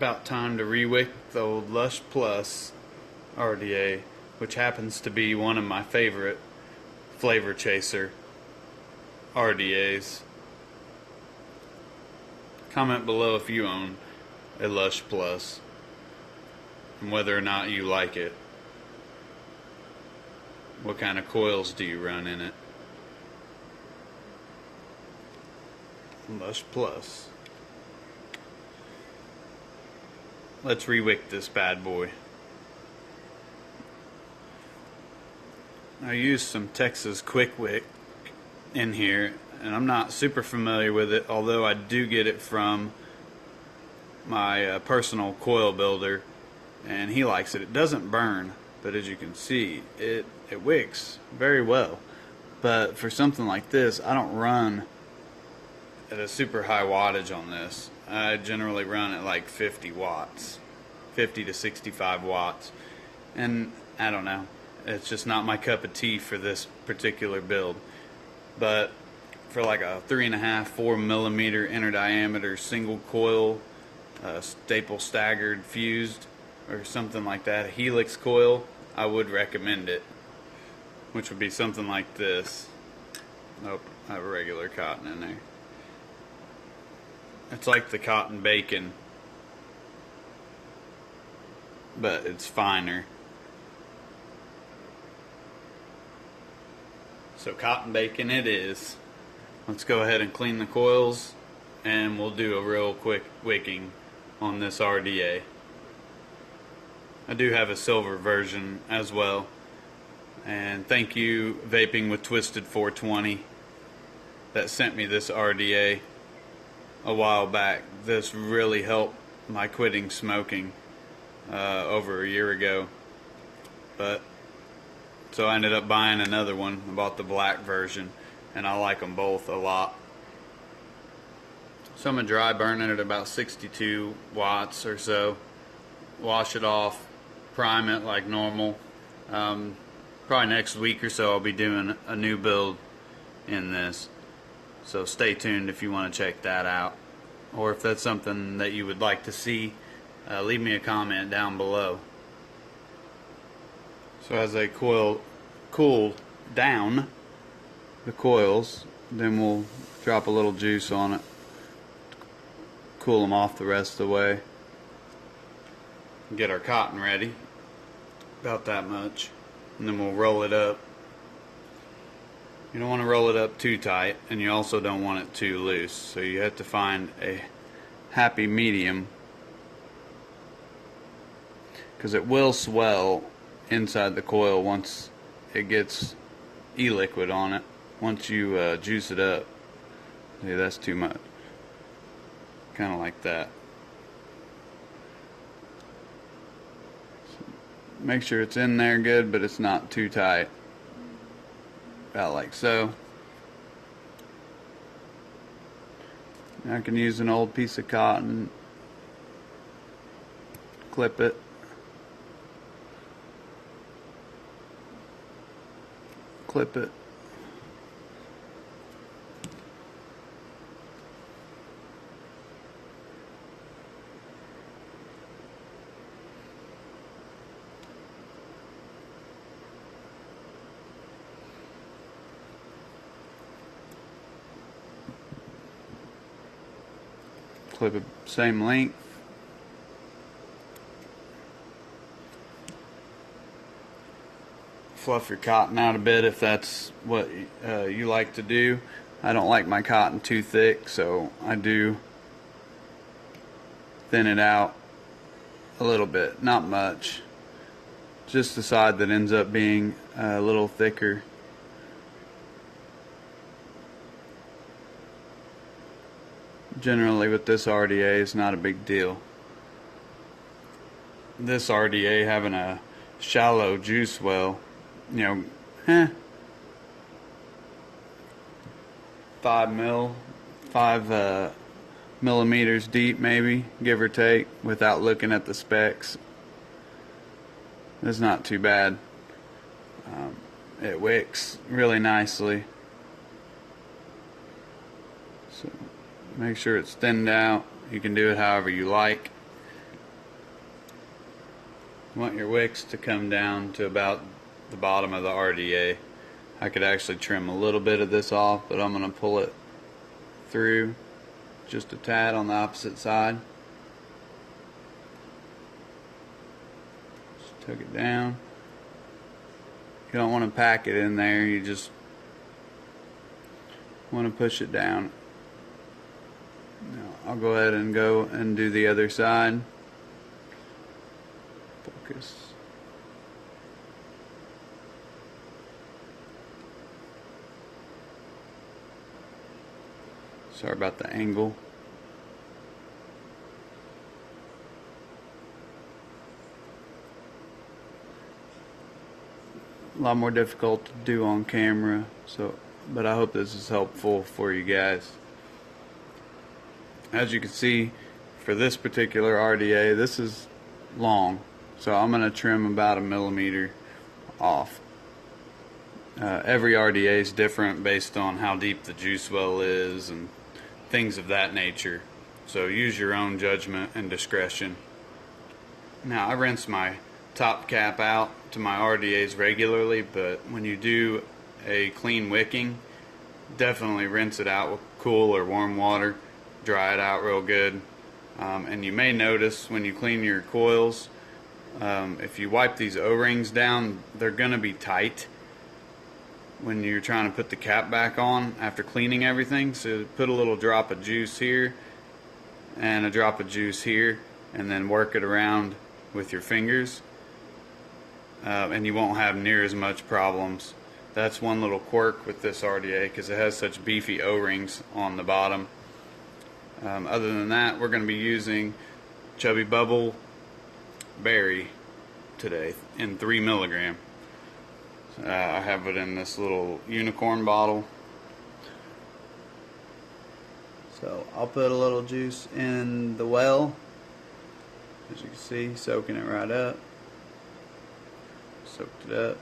about time to rewick the old Lush Plus RDA, which happens to be one of my favorite flavor chaser RDAs. Comment below if you own a Lush Plus and whether or not you like it. What kind of coils do you run in it? Lush Plus. Let's rewick this bad boy. I used some Texas Quick Wick in here, and I'm not super familiar with it, although I do get it from my personal coil builder, and he likes it. It doesn't burn, but as you can see, it wicks very well. But for something like this, I don't run at a super high wattage on this. I generally run at like 50 watts, 50 to 65 watts, and I don't know, it's just not my cup of tea for this particular build. But for like a 3.5, 4 millimeter inner diameter single coil, staple staggered fused or something like that, a helix coil, I would recommend it, which would be something like this. Nope, I have a regular cotton in there. It's like the cotton bacon, but it's finer. So cotton bacon it is. Let's go ahead and clean the coils, and we'll do a real quick wicking on this RDA. I do have a silver version as well, and thank you Vaping with Twisted 420 that sent me this RDA a while back. This really helped my quitting smoking over a year ago. But so I ended up buying another one. I bought the black version, and I like them both a lot. So I'm gonna dry burn it at about 62 watts or so. Wash it off, prime it like normal. Probably next week or so I'll be doing a new build in this. So stay tuned if you want to check that out, or if that's something that you would like to see, leave me a comment down below. So as they cool down the coils, then we'll drop a little juice on it, cool them off the rest of the way. Get our cotton ready, about that much, and then we'll roll it up. You don't want to roll it up too tight, and you also don't want it too loose, so you have to find a happy medium, because it will swell inside the coil once it gets e-liquid on it. Once you juice it up. See, that's too much. Kind of like that. So make sure it's in there good, but it's not too tight. About like so. I can use an old piece of cotton, clip it, clip it, clip it same length. Fluff your cotton out a bit if that's what you like to do. I don't like my cotton too thick, so I do thin it out a little bit, not much, just the side that ends up being a little thicker. Generally with this RDA, it's not a big deal. This RDA having a shallow juice well, you know, 5 millimeters deep maybe, give or take, without looking at the specs. It's not too bad. It wicks really nicely. So make sure it's thinned out. You can do it however you like. You want your wicks to come down to about the bottom of the RDA. I could actually trim a little bit of this off, but I'm going to pull it through just a tad on the opposite side. Just tuck it down. You don't want to pack it in there, you just want to push it down. Now, I'll go ahead and go and do the other side. Focus. Sorry about the angle. A lot more difficult to do on camera, but I hope this is helpful for you guys. As you can see, for this particular RDA, this is long, so I'm going to trim about 1 millimeter off. Every RDA is different based on how deep the juice well is and things of that nature, so use your own judgment and discretion. Now, I rinse my top cap out to my RDAs regularly, but when you do a clean wicking, definitely rinse it out with cool or warm water, dry it out real good. And you may notice when you clean your coils, if you wipe these O-rings down, they're gonna be tight when you're trying to put the cap back on after cleaning everything. So put a little drop of juice here and a drop of juice here, and then work it around with your fingers, and you won't have near as much problems. That's one little quirk with this RDA, because it has such beefy O-rings on the bottom. Other than that, we're going to be using Chubby Bubble Berry today in 3 milligram. I have it in this little unicorn bottle. So I'll put a little juice in the well, as you can see, soaking it right up. Soaked it up.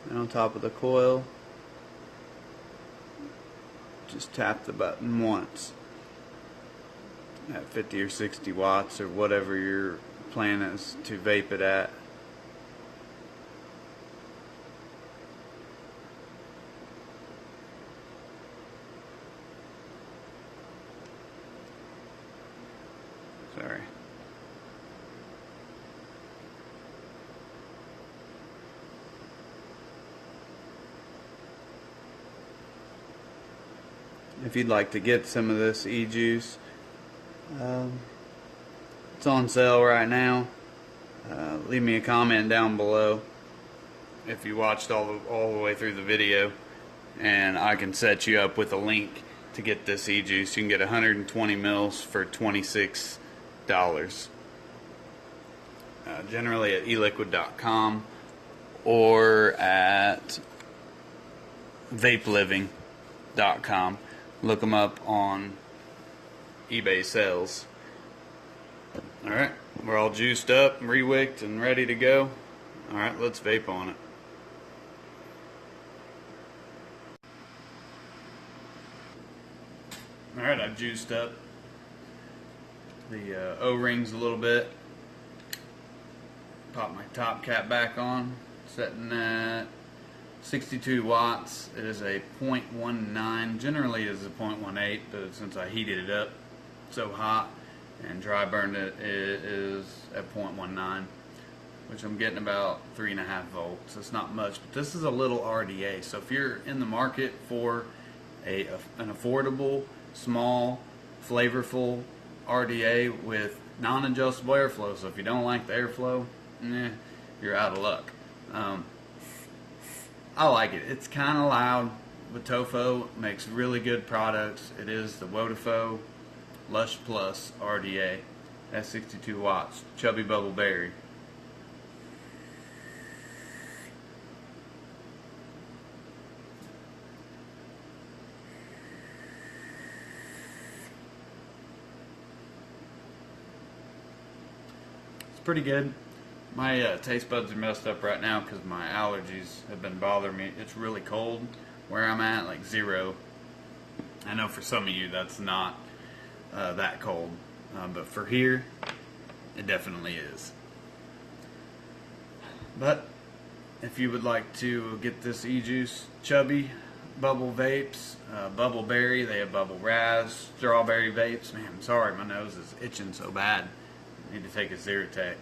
And on top of the coil, just tap the button once at 50 or 60 watts or whatever your plan is to vape it at. Sorry. If you'd like to get some of this e-juice, it's on sale right now. Leave me a comment down below if you watched all the way through the video, and I can set you up with a link to get this e-juice. You can get 120 mils for $26. Generally at eliquid.com or at vapeliving.com. Look them up on eBay sales. Alright, we're all juiced up, rewicked, and ready to go. Alright, let's vape on it. Alright, I've juiced up the O-rings a little bit. Pop my top cap back on, setting at 62 watts. It is a 0.19. Generally it is a 0.18, but since I heated it up so hot and dry burned it, it is at 0.19, which I'm getting about 3.5 volts. It's not much, but this is a little RDA. So if you're in the market for an affordable, small, flavorful RDA with non-adjustable airflow, so if you don't like the airflow, you're out of luck. I like it. It's kind of loud. Wotofo makes really good products. It is the Wotofo Lush Plus RDA at 62 watts. Chubby Bubble Berry. It's pretty good. My taste buds are messed up right now because my allergies have been bothering me. It's really cold where I'm at, like 0. I know for some of you that's not that cold, but for here, It definitely is. But if you would like to get this e-juice chubby bubble vapes, bubble berry, they have bubble raz, strawberry vapes. Man, I'm sorry, my nose is itching so bad. I need to take a Zyrtec.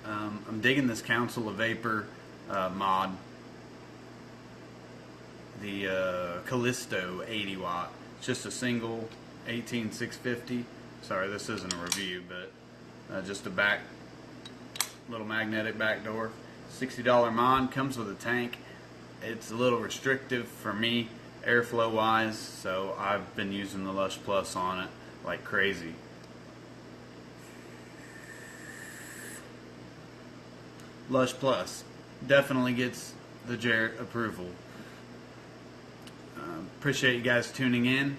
I'm digging this Council of Vapor mod, the Callisto 80 watt. It's just a single 18650. Sorry, this isn't a review, but just a little magnetic back door. $60 mod, comes with a tank. It's a little restrictive for me airflow wise, so I've been using the Lush Plus on it like crazy. Lush Plus definitely gets the Jarrett approval. Appreciate you guys tuning in.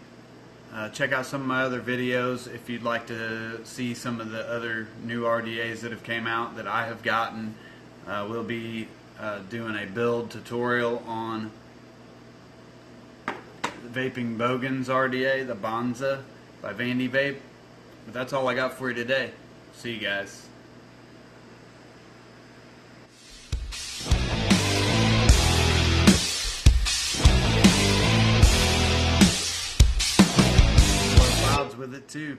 Check out some of my other videos if you'd like to see some of the other new RDAs that have came out that I have gotten. We'll be doing a build tutorial on the Vaping Bogans RDA, the Bonza by Vandy Vape. But that's all I got for you today. See you guys. Clouds with it too.